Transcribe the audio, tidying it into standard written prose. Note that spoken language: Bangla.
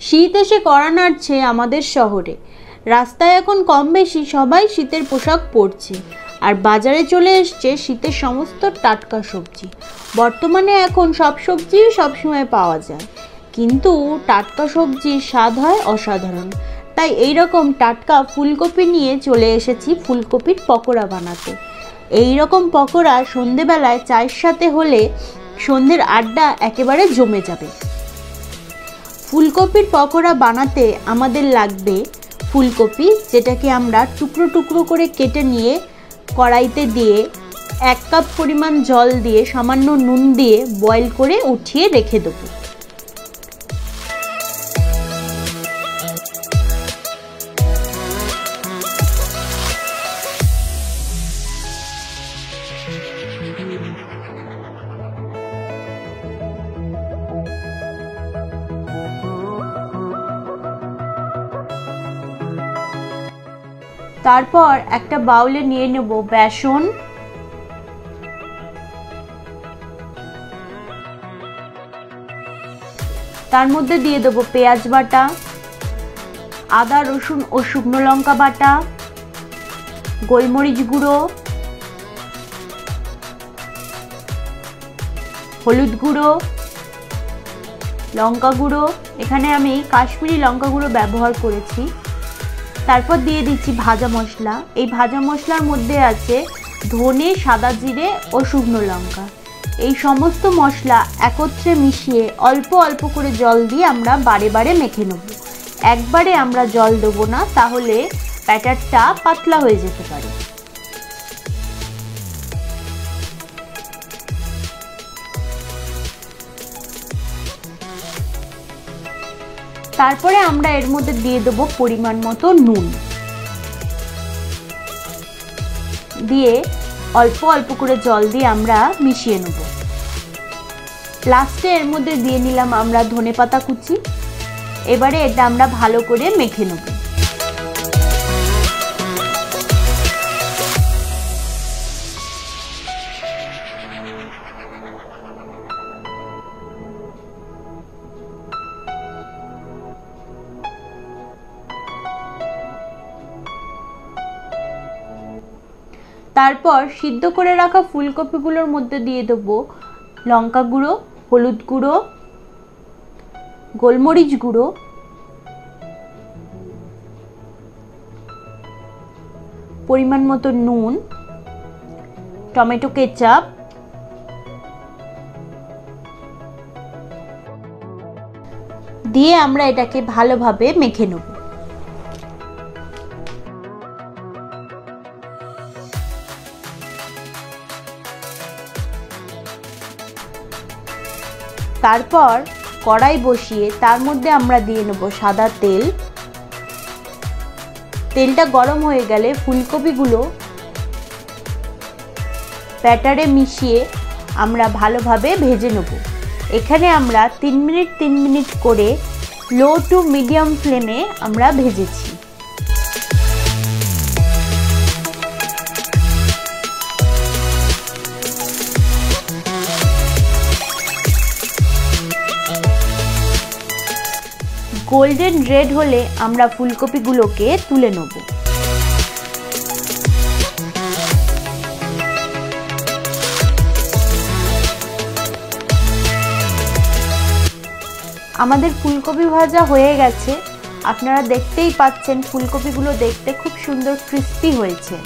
শীত এসে কড়া নাড়ছে আমাদের শহরে। রাস্তায় এখন কম বেশি সবাই শীতের পোশাক পরছে, আর বাজারে চলে এসছে শীতের সমস্ত টাটকা সবজি। বর্তমানে এখন সব সবজি সবসময় পাওয়া যায়, কিন্তু টাটকা সবজির স্বাদ হয় অসাধারণ। তাই এই রকম টাটকা ফুলকপি নিয়ে চলে এসেছি ফুলকপির পকোড়া বানাতে। এই রকম পকোড়া সন্ধেবেলায় চায়ের সাথে হলে সন্ধ্যের আড্ডা একেবারে জমে যাবে। ফুলকপির পকোড়া বানাতে আমাদের লাগবে ফুলকপি, যেটাকে আমরা টুকরো টুকরো করে কেটে নিয়ে কড়াইতে দিয়ে 1 কাপ পরিমাণ জল দিয়ে সামান্য নুন দিয়ে বয়েল করে উঠিয়ে রেখে দেবো। তারপর একটা বাউলে নিয়ে নেব বেসন, তার মধ্যে দিয়ে দেব পেঁয়াজ বাটা, আদা রসুন ও শুকনো লঙ্কা বাটা, গোলমরিচ গুঁড়ো, হলুদ গুঁড়ো, লঙ্কা গুঁড়ো, এখানে আমি কাশ্মীরি লঙ্কা গুঁড়ো ব্যবহার করেছি। তারপর দিয়ে দিচ্ছি ভাজা মশলা। এই ভাজা মশলার মধ্যে আছে ধনে, সাদা জিরে ও শুকনো লঙ্কা। এই সমস্ত মশলা একত্রে মিশিয়ে অল্প অল্প করে জল দিয়ে আমরা বারে বারে মেখে নেব। একবারে আমরা জল দেবো না, তাহলে ব্যাটারটা পাতলা হয়ে যেতে পারে। তারপরে আমরা এর মধ্যে দিয়ে দেব পরিমাণ মতো নুন, দিয়ে অল্প অল্প করে জল দিয়ে আমরা মিশিয়ে নেব। লাস্টে এর মধ্যে দিয়ে নিলাম আমরা ধনেপাতা কুচি। এবারে এটা আমরা ভালো করে মেখে নেব। তারপর সিদ্ধ করে রাখা ফুলকপিগুলোর মধ্যে দিয়ে দেব লঙ্কা গুঁড়ো, হলুদ গুঁড়ো, গোলমরিচ গুঁড়ো, পরিমাণ মতো নুন, টমেটো কেচাপ, দিয়ে আমরা এটাকে ভালোভাবে মেখে নেব। তারপর কড়াই বসিয়ে তার মধ্যে আমরা দিয়ে নেব সাদা তেল। তেলটা গরম হয়ে গেলে ফুলকপিগুলো ব্যাটারে মিশিয়ে আমরা ভালোভাবে ভেজে নেব। এখানে আমরা 3 মিনিট করে লো টু মিডিয়াম ফ্লেমে আমরা ভেজেছি। গোল্ডেন রেড হলে আমরা ফুলকপিগুলোকে তুলে নেব। আমাদের ফুলকপি ভাজা হয়ে গেছে। আপনারা দেখতেই পাচ্ছেন ফুলকপিগুলো দেখতে খুব সুন্দর ক্রিস্পি হয়েছে।